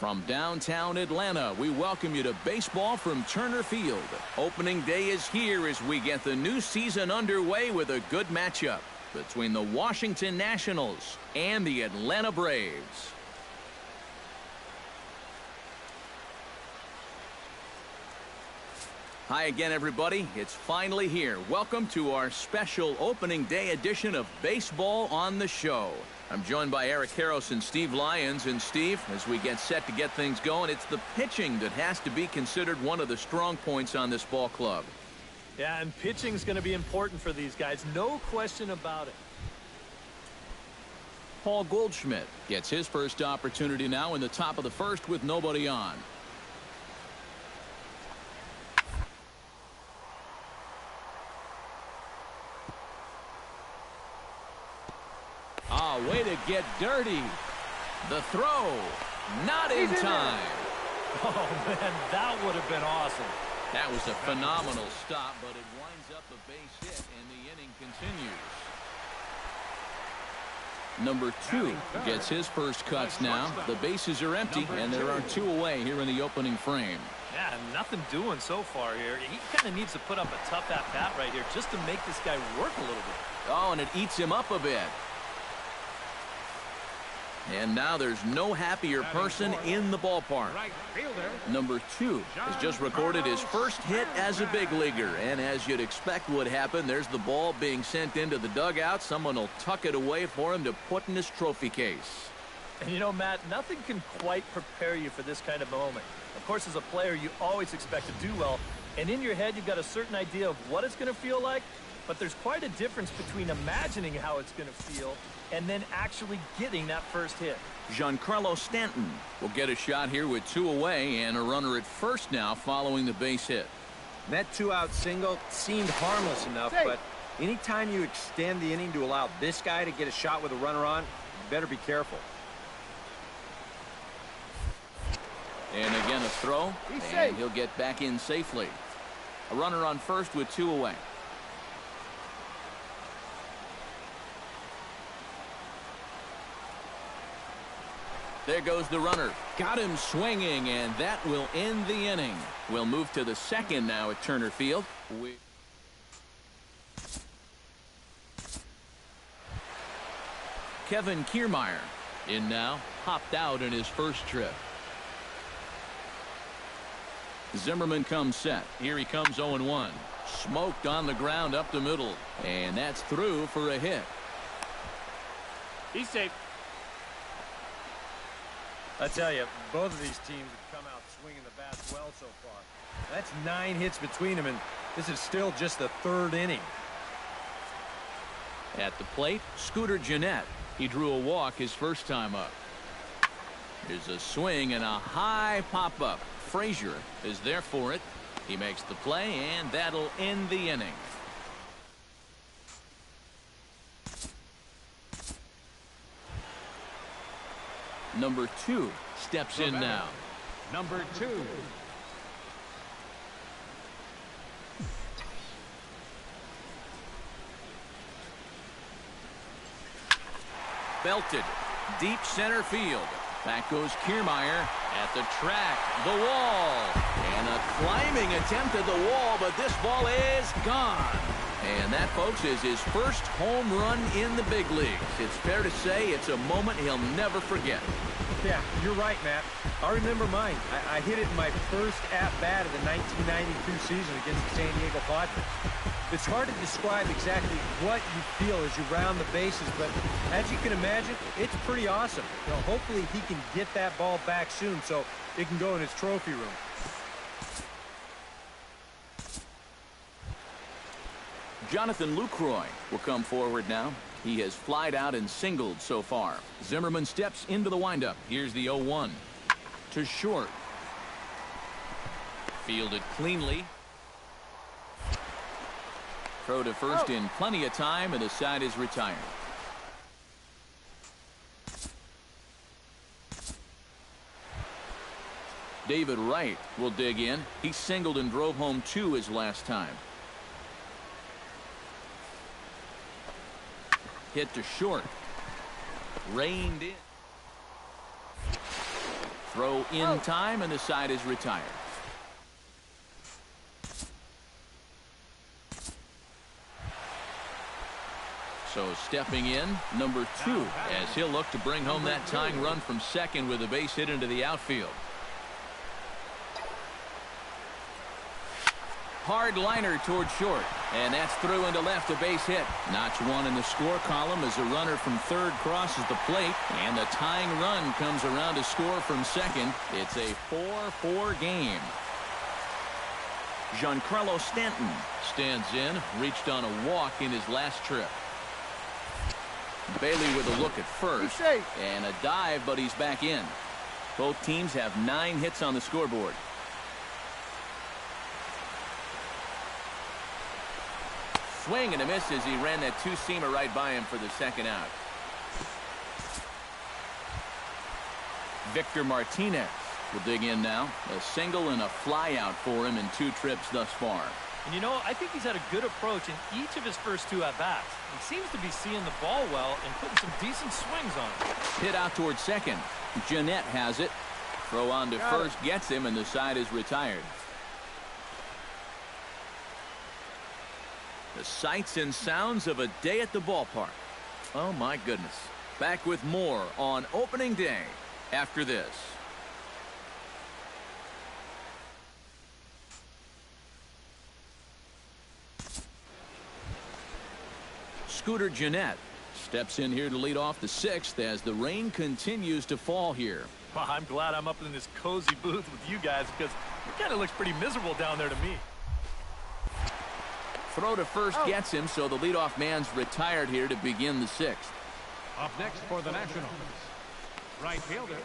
From downtown Atlanta, we welcome you to baseball from Turner Field. Opening day is here as we get the new season underway with a good matchup between the Washington Nationals and the Atlanta Braves. Hi again, everybody. It's finally here. Welcome to our special opening day edition of Baseball on the Show. I'm joined by Eric Karros and Steve Lyons. And Steve, as we get set to get things going, it's the pitching that has to be considered one of the strong points on this ball club. Yeah, and pitching's going to be important for these guys. No question about it. Paul Goldschmidt gets his first opportunity now in the top of the first with nobody on. Way to get dirty. The throw, not in time. Oh, man, that would have been awesome. That was a phenomenal stop, but it winds up a base hit, and the inning continues. Number 2 gets his first cuts now. The bases are empty, and there are 2 away here in the opening frame. Yeah, nothing doing so far here. He kind of needs to put up a tough at-bat right here just to make this guy work a little bit. Oh, and it eats him up a bit. And now there's no happier person in the ballpark. Number 2 has just recorded his first hit as a big leaguer. And as you'd expect would happen, there's the ball being sent into the dugout. Someone will tuck it away for him to put in his trophy case. And you know, Matt, nothing can quite prepare you for this kind of moment. Of course, as a player, you always expect to do well. And in your head, you've got a certain idea of what it's going to feel like. But there's quite a difference between imagining how it's going to feel and then actually getting that first hit. Giancarlo Stanton will get a shot here with 2 away and a runner at first now following the base hit. That 2-out single seemed harmless enough, but anytime you extend the inning to allow this guy to get a shot with a runner on, you better be careful. And again a throw, and he'll get back in safely. A runner on first with 2 away. There goes the runner. Got him swinging, and that will end the inning. We'll move to the second now at Turner Field. Kevin Kiermaier in now. Hopped out in his first trip. Zimmerman comes set. Here he comes 0-1. Smoked on the ground up the middle. And that's through for a hit. He's safe. I tell you, both of these teams have come out swinging the bats well so far. That's 9 hits between them, and this is still just the 3rd inning. At the plate, Scooter Gennett. He drew a walk his first time up. Here's a swing and a high pop-up. Frazier is there for it. He makes the play, and that'll end the inning. Number 2 steps in now. Number 2. Belted. Deep center field. Back goes Kiermaier at the track. The wall. And a climbing attempt at the wall, but this ball is gone. And that, folks, is his first home run in the big leagues. It's fair to say it's a moment he'll never forget. Yeah, you're right, Matt. I remember mine. I hit it in my first at-bat of the 1992 season against the San Diego Padres. It's hard to describe exactly what you feel as you round the bases, but as you can imagine, it's pretty awesome. You know, hopefully he can get that ball back soon so it can go in his trophy room. Jonathan Lucroy will come forward now. He has flied out and singled so far. Zimmerman steps into the windup. Here's the 0-1. To short. Fielded cleanly. Throw to first in plenty of time, and the side is retired. David Wright will dig in. He singled and drove home 2 his last time. Hit to short. Reined in. Throw in time, and the side is retired. So stepping in, number 2, as he'll look to bring home that tying run from second with a base hit into the outfield. Hard liner toward short, and that's through into left, a base hit. Notch 1 in the score column as a runner from third crosses the plate, and the tying run comes around to score from second. It's a 4-4 game. Giancarlo Stanton stands in, reached on a walk in his last trip. Bailey with a look at first, and a dive, but he's back in. Both teams have 9 hits on the scoreboard. Swing and a miss as he ran that two-seamer right by him for the second out. Victor Martinez will dig in now. A single and a fly out for him in 2 trips thus far. And you know, I think he's had a good approach in each of his first 2 at-bats. He seems to be seeing the ball well and putting some decent swings on it. Hit out towards second. Jeanette has it. Throw on to first, gets him, and the side is retired. The sights and sounds of a day at the ballpark. Oh, my goodness. Back with more on opening day after this. Scooter Gennett steps in here to lead off the 6th as the rain continues to fall here. Well, I'm glad I'm up in this cozy booth with you guys because it kind of looks pretty miserable down there to me. Throw to first gets him, so the leadoff man's retired here to begin the 6th. Up next for the Nationals, right fielder.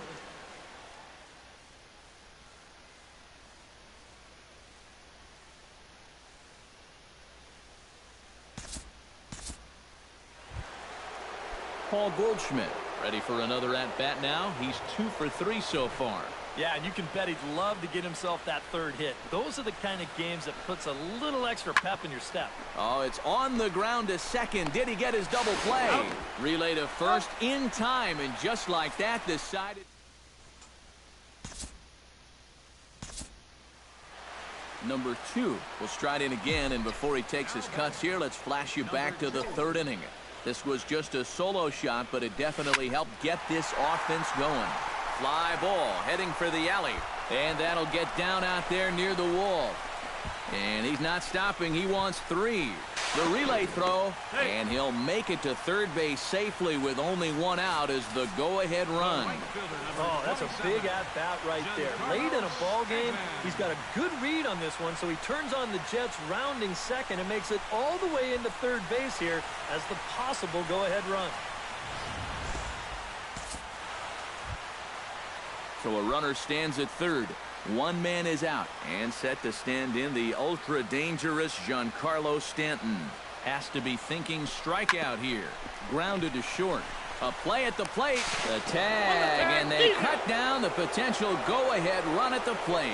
Paul Goldschmidt ready for another at-bat now. He's 2 for 3 so far. Yeah, and you can bet he'd love to get himself that 3rd hit. Those are the kind of games that puts a little extra pep in your step. Oh, it's on the ground to second. Did he get his double play? Relay to first in time, and just like that, decided. Number 2 will stride in again, and before he takes his cuts here, let's flash you back to the 3rd inning. This was just a solo shot, but it definitely helped get this offense going. Fly ball heading for the alley, and that'll get down out there near the wall. And he's not stopping. He wants 3. The relay throw, and he'll make it to third base safely with only 1 out as the go-ahead run. Oh, that's a big at-bat right there. Late in a ball game, he's got a good read on this one, so he turns on the Jets rounding second and makes it all the way into third base here as the possible go-ahead run. So a runner stands at third. 1 man is out and set to stand in the ultra-dangerous Giancarlo Stanton. Has to be thinking strikeout here. Grounded to short. A play at the plate. The tag, and they cut down the potential go-ahead run at the plate.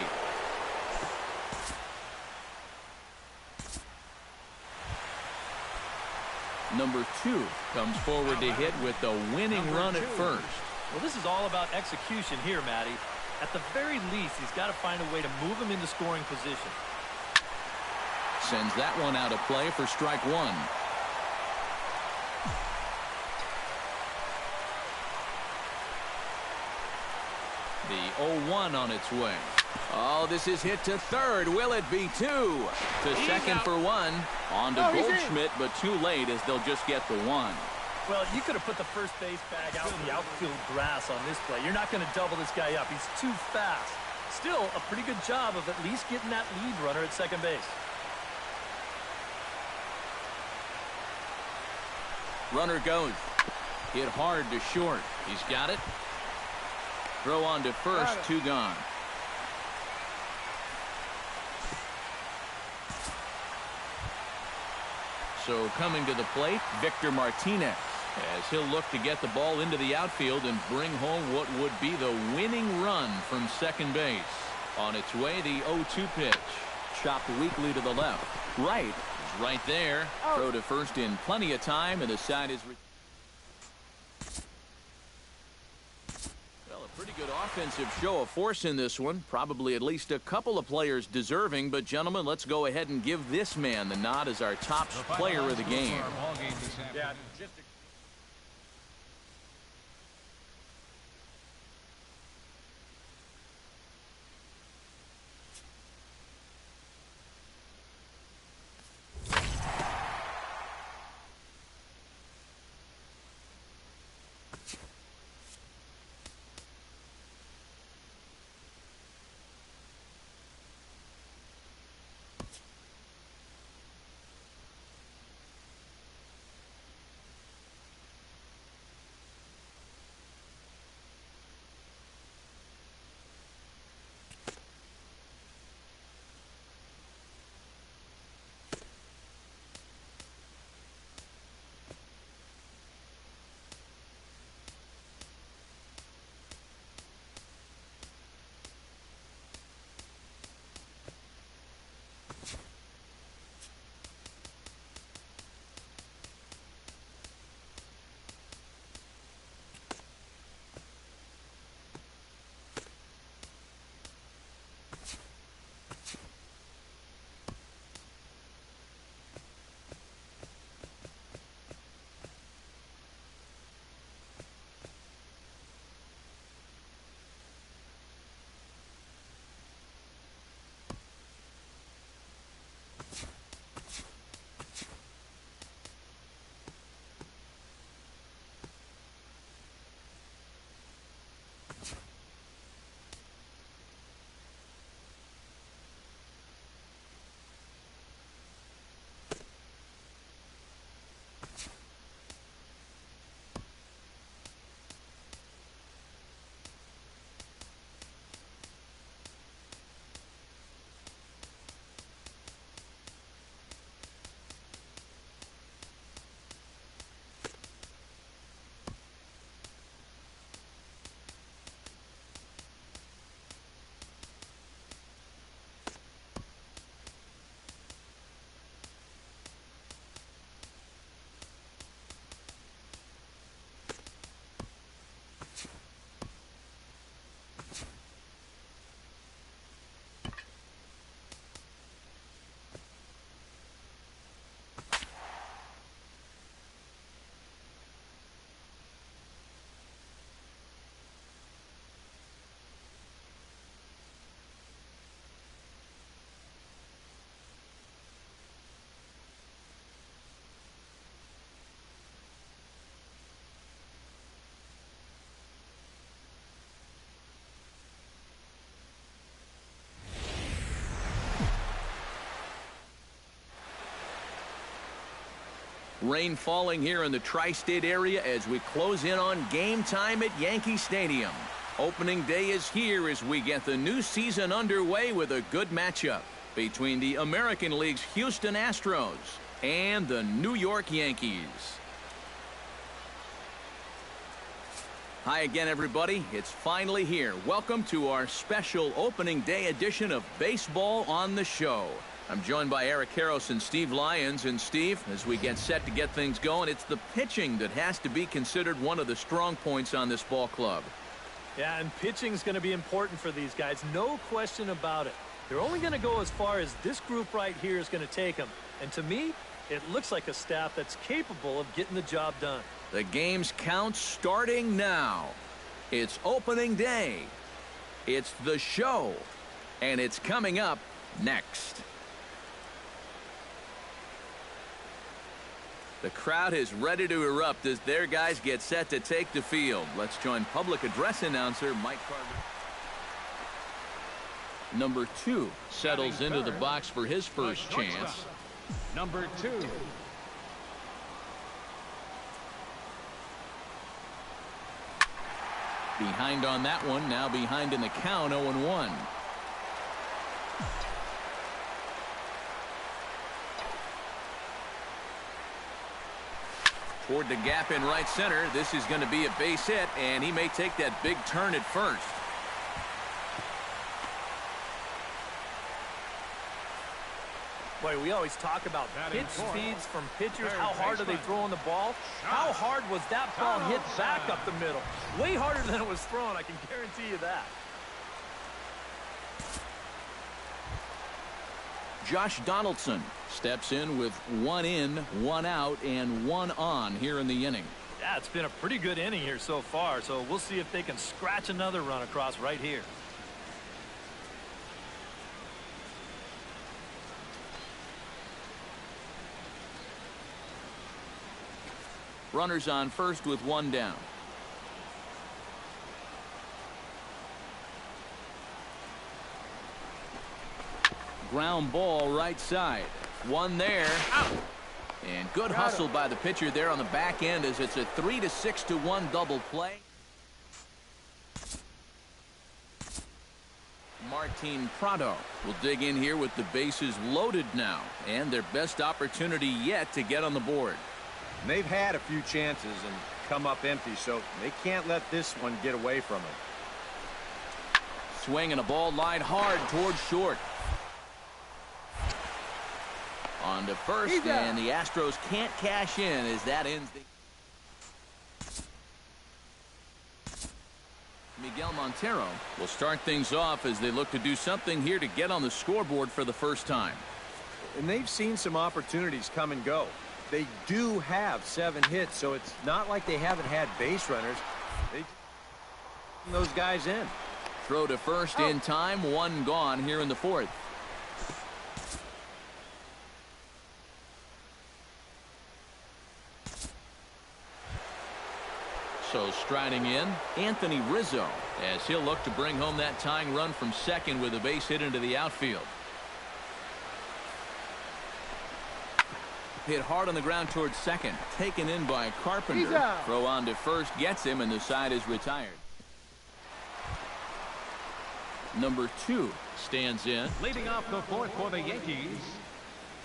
Number 2 comes forward to hit with the winning run at first. Well, this is all about execution here, Matty. At the very least, he's got to find a way to move him into scoring position. Sends that one out of play for strike 1. The 0-1 on its way. Oh, this is hit to third. Will it be 2? To second for 1. On to Goldschmidt, but too late as they'll just get the 1. Well, you could have put the first base bag out in the outfield grass on this play. You're not going to double this guy up. He's too fast. Still, a pretty good job of at least getting that lead runner at second base. Runner goes. Hit hard to short. He's got it. Throw on to first. 2 gone. So coming to the plate, Victor Martinez, as he'll look to get the ball into the outfield and bring home what would be the winning run from second base. On its way, the 0-2 pitch. Chopped weakly to the left. Right is right there. Throw to first in plenty of time, and the side is... Well, Pretty good offensive show of force in this one. Probably at least a couple of players deserving. But, gentlemen, let's go ahead and give this man the nod as our top player of the game. Yeah, just Rain falling here in the tri-state area as we close in on game time at Yankee Stadium. Opening day is here as we get the new season underway with a good matchup between the American League's Houston Astros and the New York Yankees. Hi again, everybody. It's finally here. Welcome to our special opening day edition of Baseball on the Show. I'm joined by Eric Karros and Steve Lyons. And Steve, as we get set to get things going, it's the pitching that has to be considered one of the strong points on this ball club. Yeah, and pitching is going to be important for these guys. No question about it. They're only going to go as far as this group right here is going to take them. And to me, it looks like a staff that's capable of getting the job done. The game's count starting now. It's opening day. It's the show. And it's coming up next. The crowd is ready to erupt as their guys get set to take the field. Let's join public address announcer Mike Carter. Number 2 settles into the box for his first chance. Number 2. Behind on that one, now behind in the count, 0-1. Toward the gap in right center. This is going to be a base hit, and he may take that big turn at first. Boy, we always talk about Batting pitch fourth. speeds from pitchers. Third How hard are they baseman. throwing the ball? How hard was that ball hit back up the middle? Way harder than it was thrown, I can guarantee you that. Josh Donaldson steps in with 1 in, 1 out, and 1 on here in the inning. Yeah, it's been a pretty good inning here so far, so we'll see if they can scratch another run across right here. Runners on first with 1 down. Ground ball right side. 1 there. Out. And good hustle by the pitcher there on the back end as it's a 3-6-1 double play. Martin Prado will dig in here with the bases loaded now, and their best opportunity yet to get on the board. And they've had a few chances and come up empty, so they can't let this one get away from them. Swing and a ball lined hard towards short. On to first, and the Astros can't cash in as that ends the... Miguel Montero will start things off as they look to do something here to get on the scoreboard for the first time. And they've seen some opportunities come and go. They do have 7 hits, so it's not like they haven't had base runners. They those guys in. Throw to first in time, 1 gone here in the 4th. So striding in, Anthony Rizzo, as he'll look to bring home that tying run from second with a base hit into the outfield. Hit hard on the ground towards second, taken in by Carpenter. Throw on to first gets him, and the side is retired. Number 2 stands in. Leading off the 4th for the Yankees,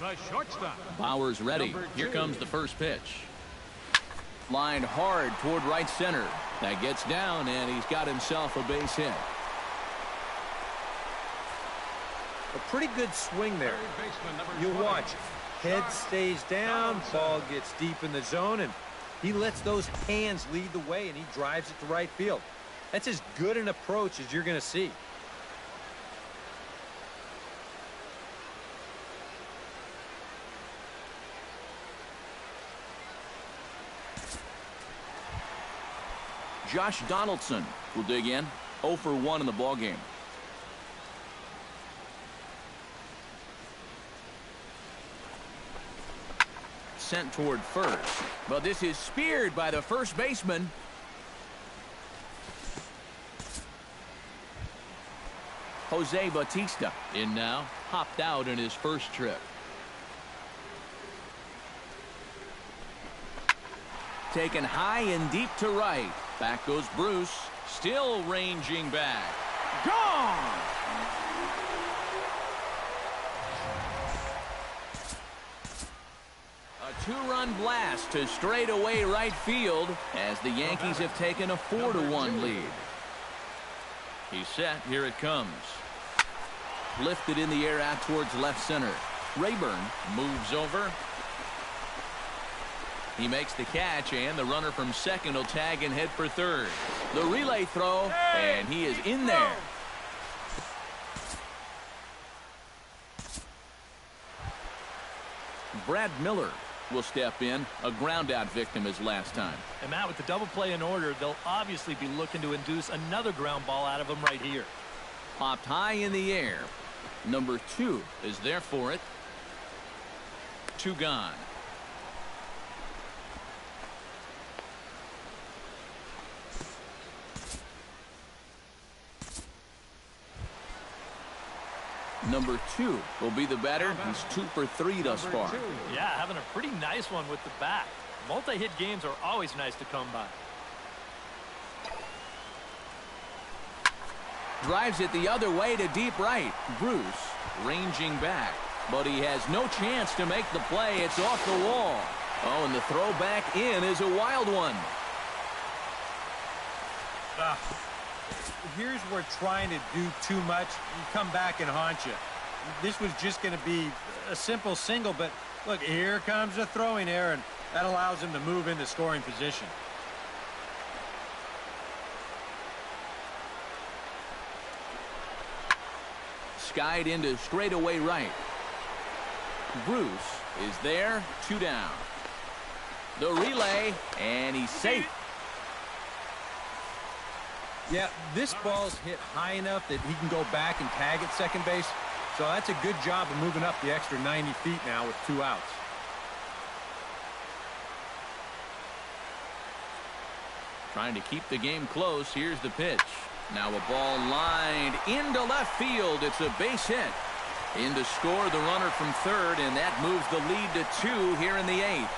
the shortstop. Bauer's ready. Here comes the first pitch. Lined hard toward right center. That gets down, and he's got himself a base hit. A pretty good swing there. Third baseman, number You 20. watch. Head stays down, ball gets deep in the zone, and he lets those hands lead the way, and he drives it to right field. That's as good an approach as you're going to see. Josh Donaldson will dig in. 0 for 1 in the ballgame. Sent toward first, but this is speared by the first baseman. Jose Bautista in now, hopped out in his first trip. Taken high and deep to right. Back goes Bruce, still ranging back. Gone! A 2-run blast to straightaway right field as the Yankees have taken a 4-1 lead. He's set. Here it comes. Lifted in the air out towards left center. Rayburn moves over. He makes the catch, and the runner from second will tag and head for third. The relay throw, and he is in there. Brad Miller will step in, a ground-out victim as last time. And Matt, with the double play in order, they'll obviously be looking to induce another ground ball out of him right here. Popped high in the air. Number 2 is there for it. 2 gone. Number 2 will be the batter. He's 2 for 3 thus far. Yeah, having a pretty nice one with the bat. Multi-hit games are always nice to come by. Drives it the other way to deep right. Bruce ranging back, but he has no chance to make the play. It's off the wall. Oh, and the throw back in is a wild one. Here's where trying to do too much can come back and haunt you. this was just going to be a simple single, but look, here comes a throwing error, and that allows him to move into scoring position. Skied into straightaway right. Bruce is there, 2 down. The relay, and he's safe. Yeah, this ball's hit high enough that he can go back and tag at second base. So that's a good job of moving up the extra 90 feet now with 2 outs. Trying to keep the game close. Here's the pitch. Now a ball lined into left field. It's a base hit. In to score the runner from third, and that moves the lead to 2 here in the 8th.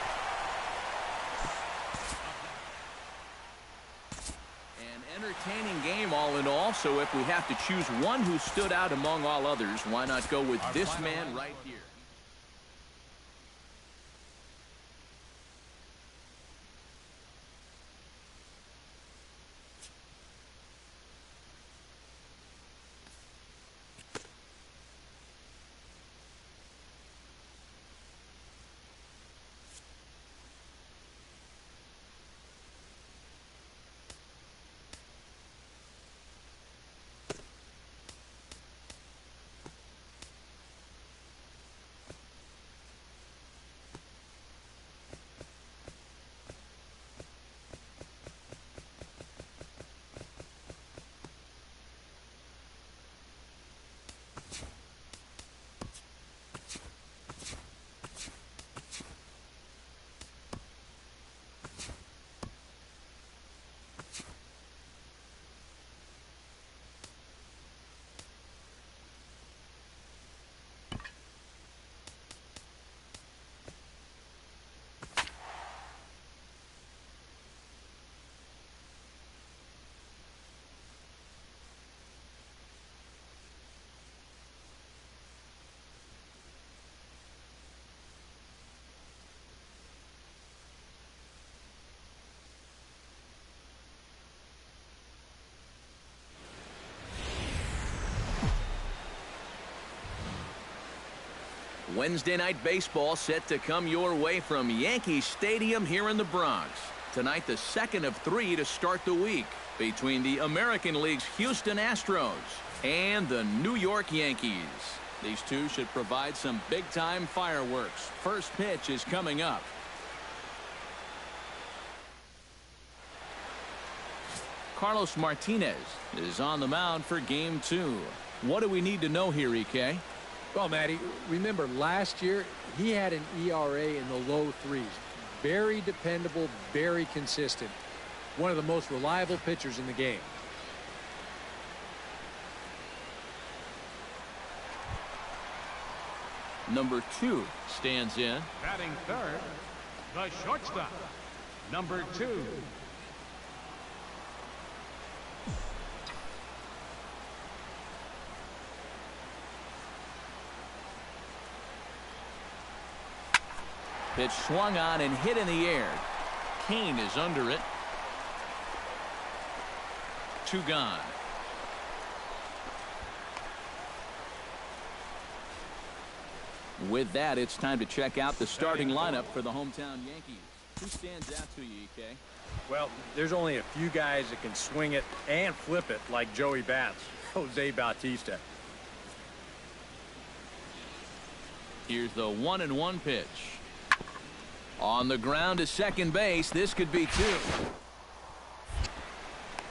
An entertaining game all in all, so if we have to choose one who stood out among all others, why not go with this man right here? Wednesday night baseball set to come your way from Yankee Stadium here in the Bronx. Tonight, the second of 3 to start the week between the American League's Houston Astros and the New York Yankees. These two should provide some big-time fireworks. First pitch is coming up. Carlos Martinez is on the mound for game 2. What do we need to know here, EK? Well, Matty, remember last year he had an ERA in the low 3s. Very dependable, very consistent. One of the most reliable pitchers in the game. Number 2 stands in. Batting third, the shortstop, number 2. Pitch swung on and hit in the air. Kane is under it. 2 gone. With that, it's time to check out the starting lineup for the hometown Yankees. Who stands out to you, EK? Well, there's only a few guys that can swing it and flip it like Joey Bats, Jose Bautista. Here's the 1-1 pitch. On the ground to second base. This could be 2.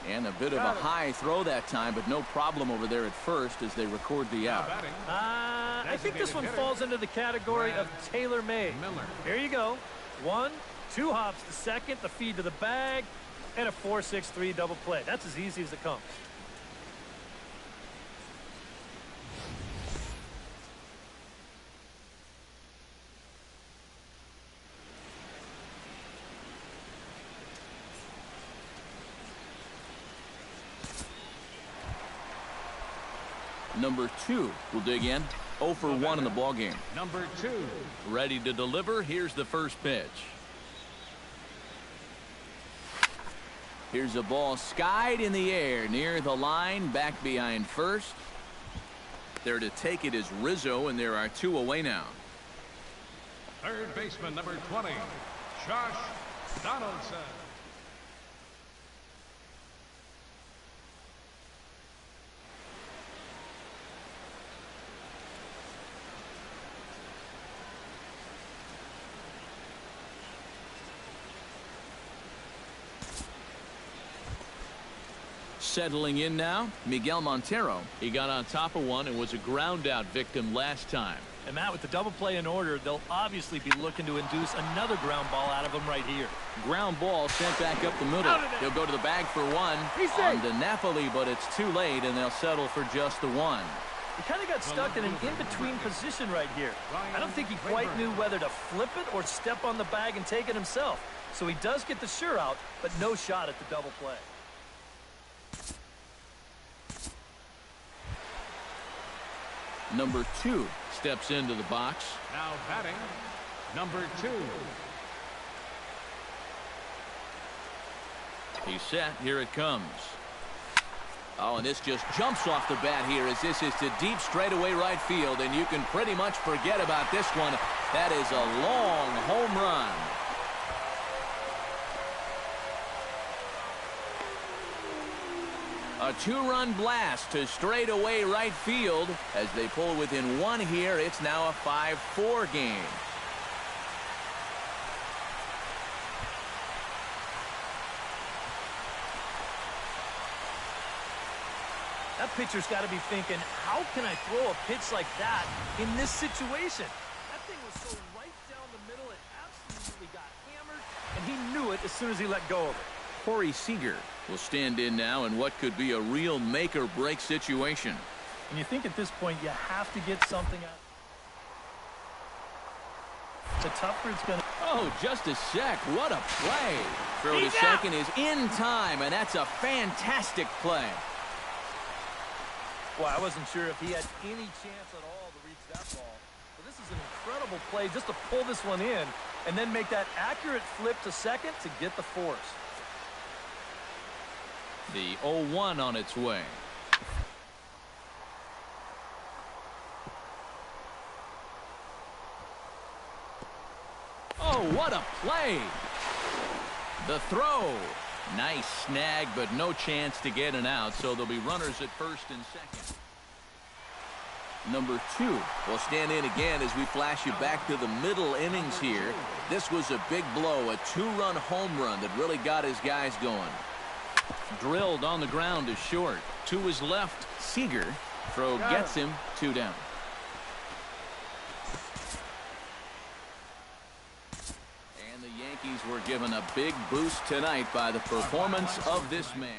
And a bit of a high throw that time, but no problem over there at first as they record the out. I think this one falls into the category of tailor-made. Here you go. 1, 2 hops to second, the feed to the bag, and a 4-6-3 double play. That's as easy as it comes. Number 2 will dig in. 0 for 1 in the ballgame. Number 2. Ready to deliver. Here's the first pitch. Here's a ball skied in the air near the line, back behind first. There to take it is Rizzo, and there are 2 away now. Third baseman, number 20, Josh Donaldson. Settling in now, Miguel Montero. He got on top of one and was a ground out victim last time. And Matt, with the double play in order, they'll obviously be looking to induce another ground ball out of him right here. Ground ball sent back up the middle. He'll go to the bag for one. On to Napoli, but it's too late, and they'll settle for just the one. He kind of got stuck in an in-between position right here. I don't think he quite knew whether to flip it or step on the bag and take it himself. So he does get the sure out, but no shot at the double play. Number 2 steps into the box. Now batting, number 2. He's set. Here it comes. Oh, and this just jumps off the bat here as this is to deep straightaway right field, and you can pretty much forget about this one. That is a long home run. A 2-run blast to straightaway right field. As they pull within 1 here, it's now a 5-4 game. That pitcher's got to be thinking, how can I throw a pitch like that in this situation? That thing was so right down the middle, it absolutely got hammered, and he knew it as soon as he let go of it. Corey Seager will stand in now in what could be a real make-or-break situation. And you think at this point you have to get something out. The tougher it's going to... Oh, just a sec. What a play. Throw to second is in time, and that's a fantastic play. Well, I wasn't sure if he had any chance at all to reach that ball. But this is an incredible play just to pull this one in and then make that accurate flip to second to get the force. The 0-1 on its way. Oh, what a play. The throw. Nice snag, but no chance to get an out, so there'll be runners at first and second. Number 2 will stand in again as we flash you back to the middle innings here. This was a big blow, a 2-run home run that really got his guys going. Drilled on the ground is short. To his left, Seager. Throw gets him 2 down. And the Yankees were given a big boost tonight by the performance of this man.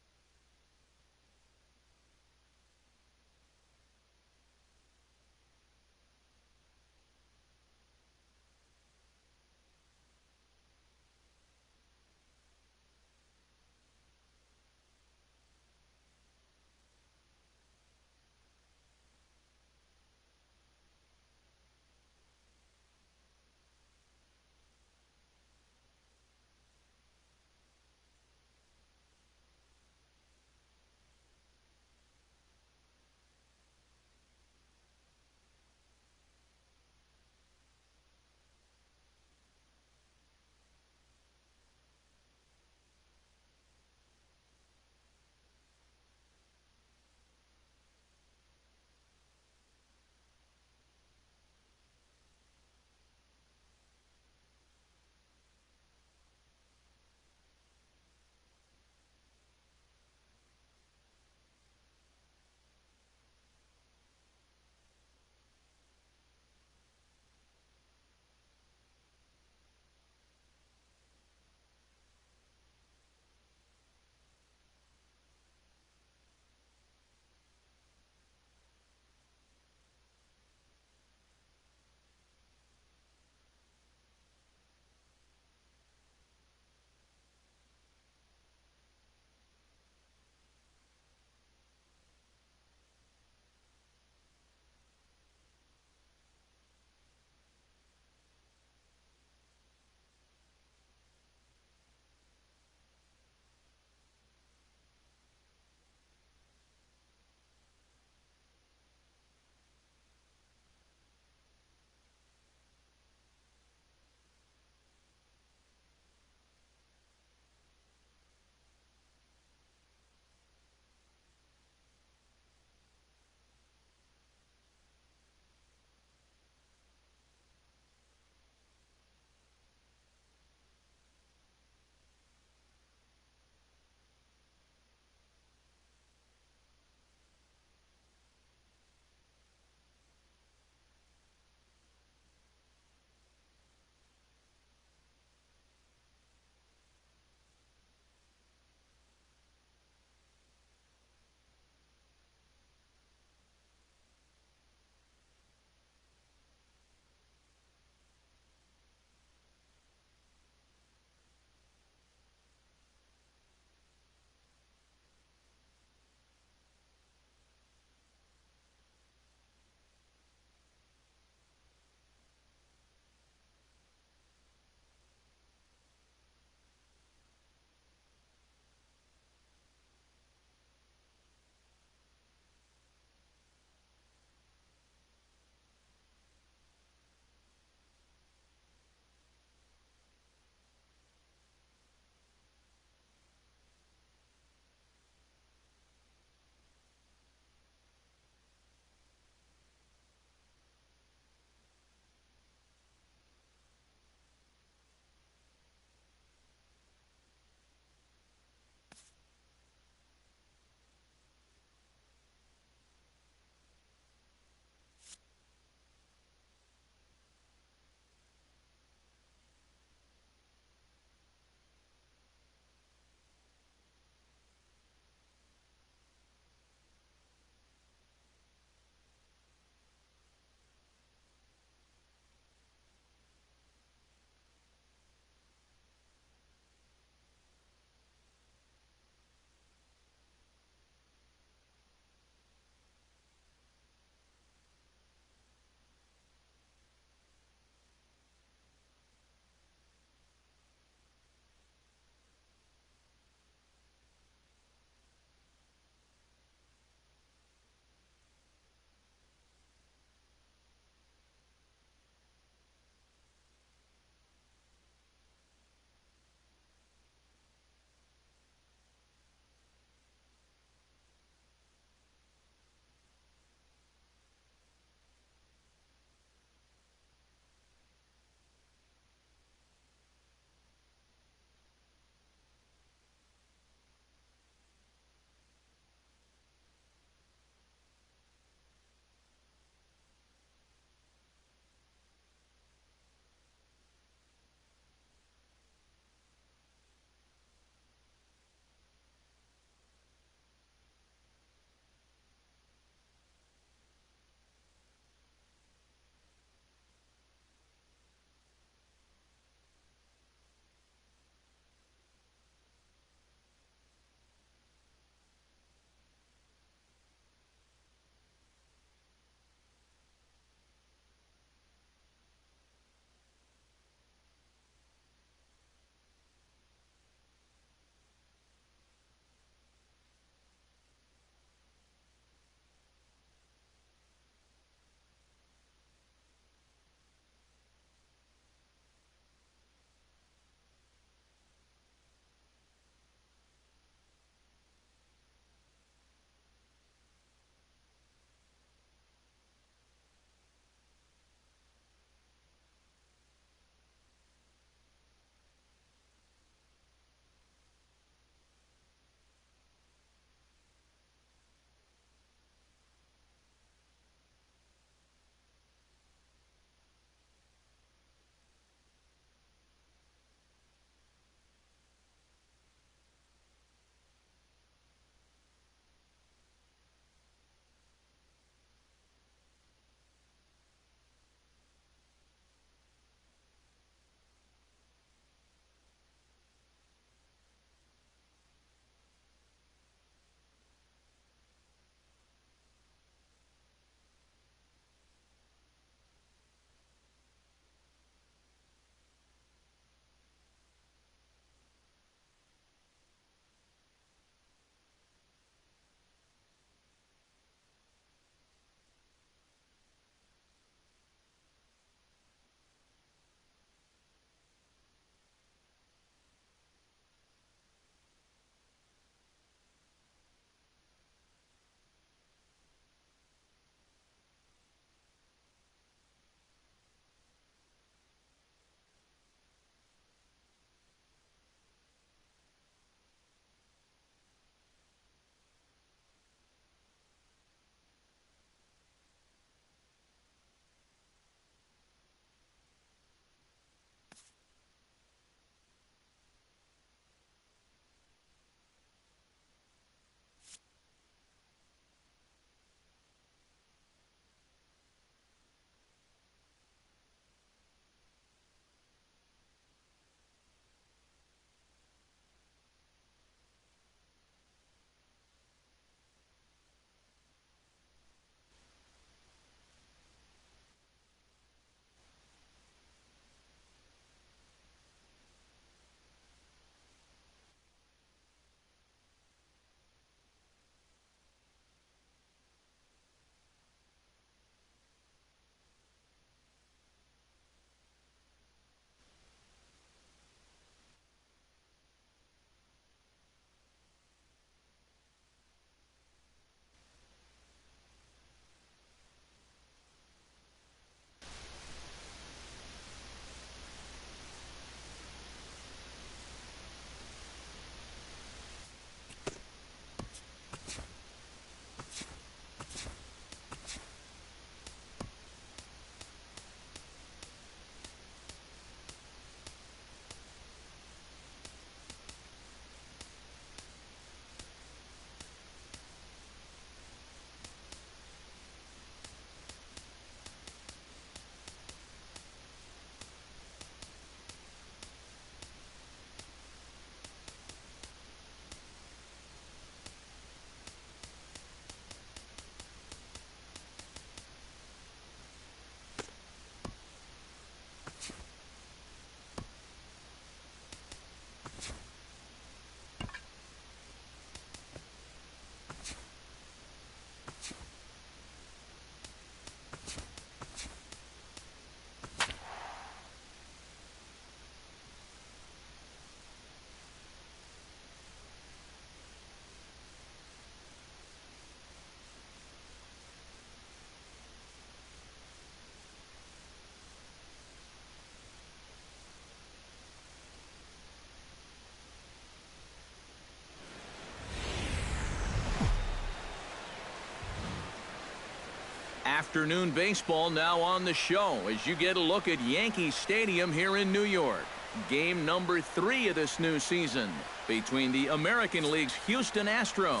Afternoon baseball now on the show as you get a look at Yankee Stadium here in New York. Game number 3 of this new season between the American League's Houston Astros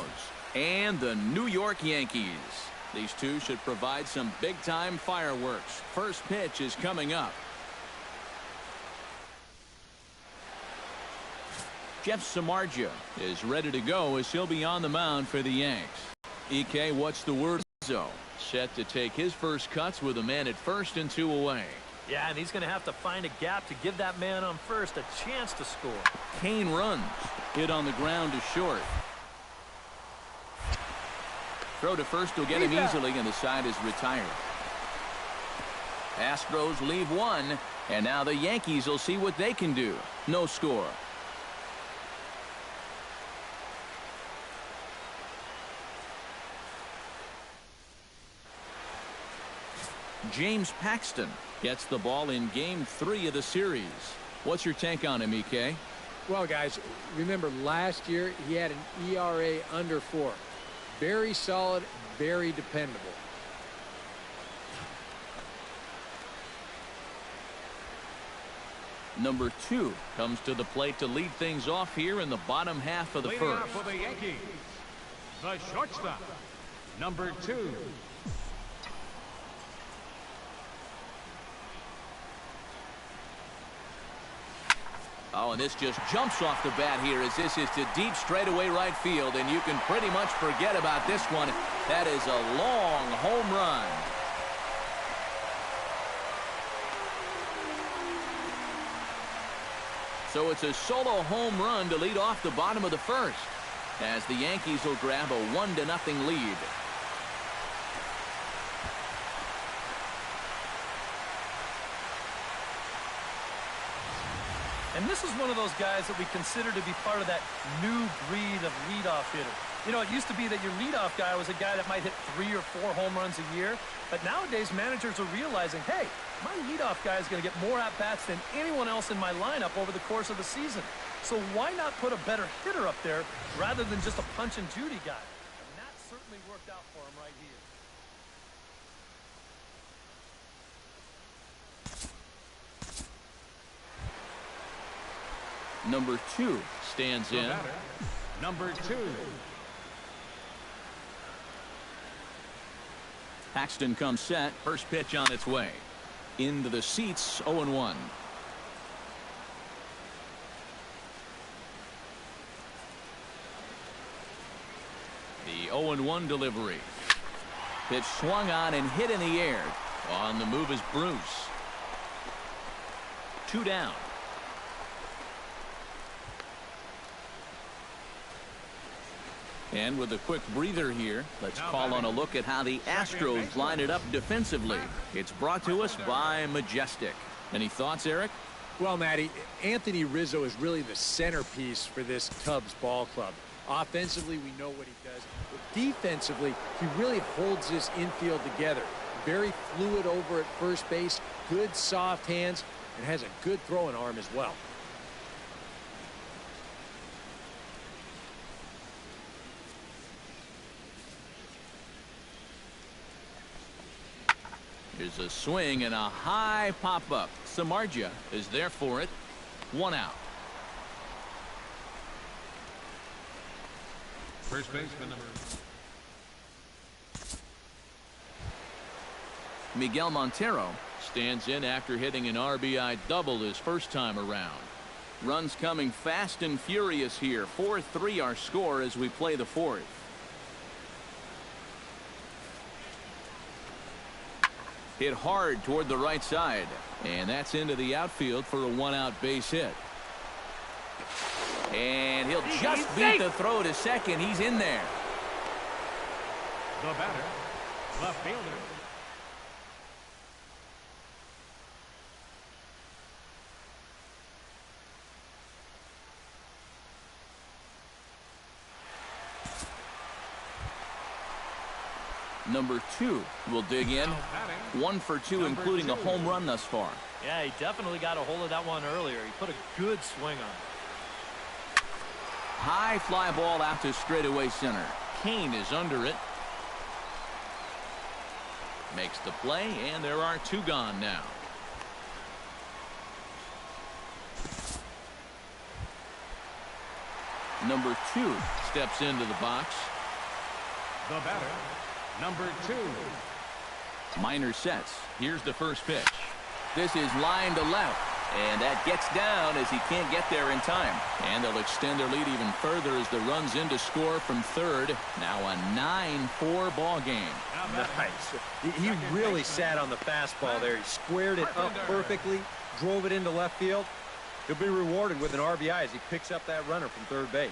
and the New York Yankees. These two should provide some big-time fireworks. First pitch is coming up. Jeff Samardzija is ready to go as he'll be on the mound for the Yanks. EK, what's the word? Set to take his first cuts with a man at first and 2 away. Yeah, and he's going to have to find a gap to give that man on first a chance to score. Kane runs. Hit on the ground to short. Throw to first will get him easily, and the side is retired. Astros leave one, and now the Yankees will see what they can do. No score. James Paxton gets the ball in Game 3 of the series. What's your take on him, EK? Well, guys, remember last year he had an ERA under 4. Very solid, very dependable. Number 2 comes to the plate to lead things off here in the bottom half of the first. For the Yankees, the shortstop, number 2. Oh, and this just jumps off the bat here as this is to deep straightaway right field, and you can pretty much forget about this one. That is a long home run. So it's a solo home run to lead off the bottom of the first as the Yankees will grab a 1-0 lead. And this is one of those guys that we consider to be part of that new breed of leadoff hitter. You know, it used to be that your leadoff guy was a guy that might hit 3 or 4 home runs a year. But nowadays, managers are realizing, hey, my leadoff guy is going to get more at-bats than anyone else in my lineup over the course of the season. So why not put a better hitter up there rather than just a punch-and-Judy guy? And that certainly worked out for him right here. Number 2 stands in. Number 2. Paxton comes set. First pitch on its way. Into the seats, 0-1. The 0-1 delivery. Pitch swung on and hit in the air. On the move is Bruce. 2 down. And with a quick breather here, let's call on a look at how the Astros line it up defensively. It's brought to us by Majestic. Any thoughts, Eric? Well, Matty, Anthony Rizzo is really the centerpiece for this Cubs ball club. Offensively, we know what he does. But defensively, he really holds this infield together. Very fluid over at first base, good soft hands, and has a good throwing arm as well. Here's a swing and a high pop-up. Samardzija is there for it. 1 out. First baseman number. Miguel Montero stands in after hitting an RBI double his first time around. Runs coming fast and furious here. 4-3 our score as we play the 4th. Hit hard toward the right side, and that's into the outfield for a 1-out base hit. And he'll just beat the throw to second. He's in there. The batter, left fielder. Number 2 will dig in. 1 for 2, including a home run thus far. Yeah, he definitely got a hold of that one earlier. He put a good swing on it. High fly ball out to straightaway center. Kane is under it. makes the play, and there are 2 gone now. Number 2 steps into the box. The batter, number 2. Minor sets. Here's the first pitch. This is line to left, and that gets down as he can't get there in time. And they'll extend their lead even further as the run's in to score from third. Now a 9-4 ball game. Nice. He really sat on the fastball there. He squared it up perfectly, drove it into left field. He'll be rewarded with an RBI as he picks up that runner from third base.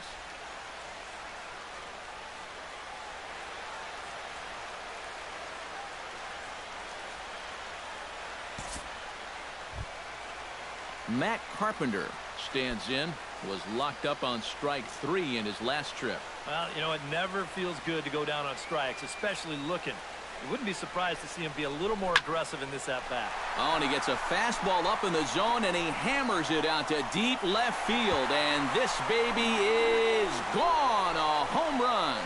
Matt Carpenter stands in, was locked up on strike 3 in his last trip. Well, you know, it never feels good to go down on strikes, especially looking. You wouldn't be surprised to see him be a little more aggressive in this at-bat. Oh, and he gets a fastball up in the zone, and he hammers it out to deep left field. And this baby is gone. A home run.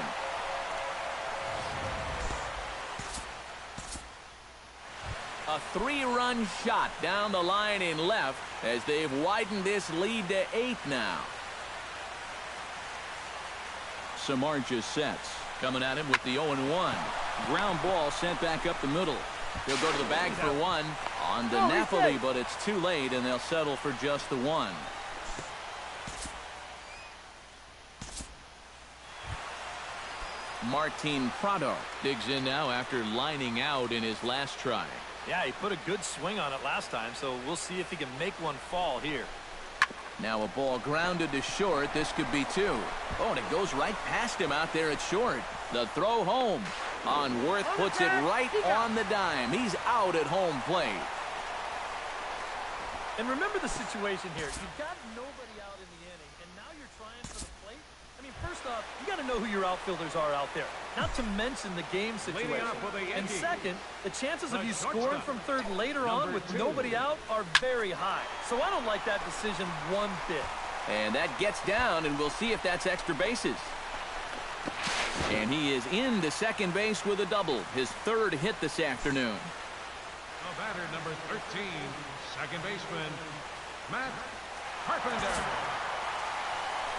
A 3-run shot down the line in left as they've widened this lead to 8 now. Samardzija sets. Coming at him with the 0-1. Ground ball sent back up the middle. He'll go to the bag for 1 on to Napoli, but it's too late, and they'll settle for just the 1. Martin Prado digs in now after lining out in his last try. Yeah, he put a good swing on it last time, so we'll see if he can make one fall here. Now a ball grounded to short. This could be 2. Oh, and it goes right past him out there at short. The throw home. Onworth puts it right on the dime. He's out at home plate. And remember the situation here. You've got nobody out in the inning, and now you're trying for the plate. I mean, first off, you got to know who your outfielders are out there. Not to mention the game situation. And second, the chances of you scoring from third later on with nobody out are very high. So I don't like that decision one bit. And that gets down, and we'll see if that's extra bases. And he is into second base with a double. His 3rd hit this afternoon. The batter, number 13, second baseman, Matt Carpenter.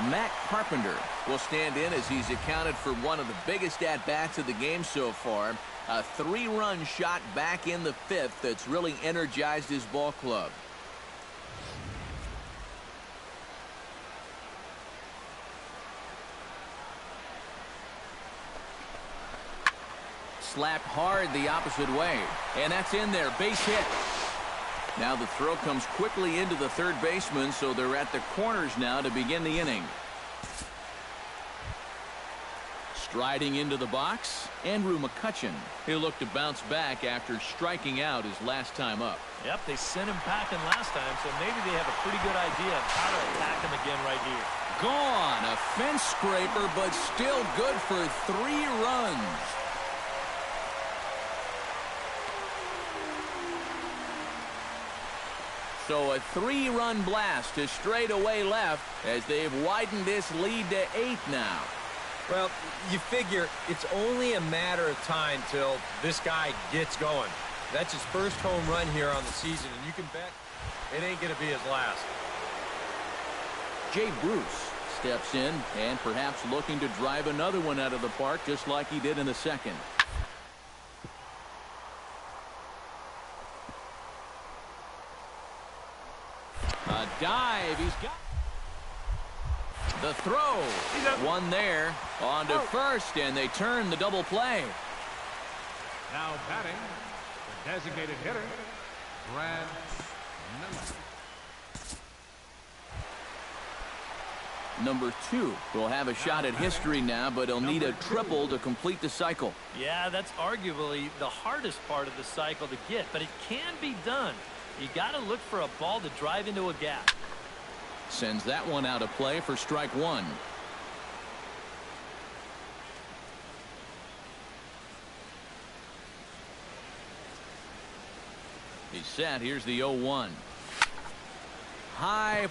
Matt Carpenter will stand in as he's accounted for one of the biggest at-bats of the game so far. A 3-run shot back in the 5th that's really energized his ball club. Slapped hard the opposite way, and that's in there. Base hit. Now the throw comes quickly into the third baseman, so they're at the corners now to begin the inning. Striding into the box, Andrew McCutchen. He'll look to bounce back after striking out his last time up. Yep, they sent him packing last time, so maybe they have a pretty good idea of how to attack him again right here. Gone. A fence scraper, but still good for 3 runs. So a 3-run blast to straightaway left as they've widened this lead to 8 now. Well, you figure it's only a matter of time till this guy gets going. That's his first home run here on the season, and you can bet it ain't going to be his last. Jay Bruce steps in and perhaps looking to drive another one out of the park just like he did in the second. A dive. He's got the throw. One there on to first, and they turn the double play. Now batting, the designated hitter, Brad Miller. Number 2 will have a shot at history now, but he'll need a triple to complete the cycle. Yeah, that's arguably the hardest part of the cycle to get, but it can be done. You got to look for a ball to drive into a gap. Sends that one out of play for strike 1. He's set. Here's the 0-1. High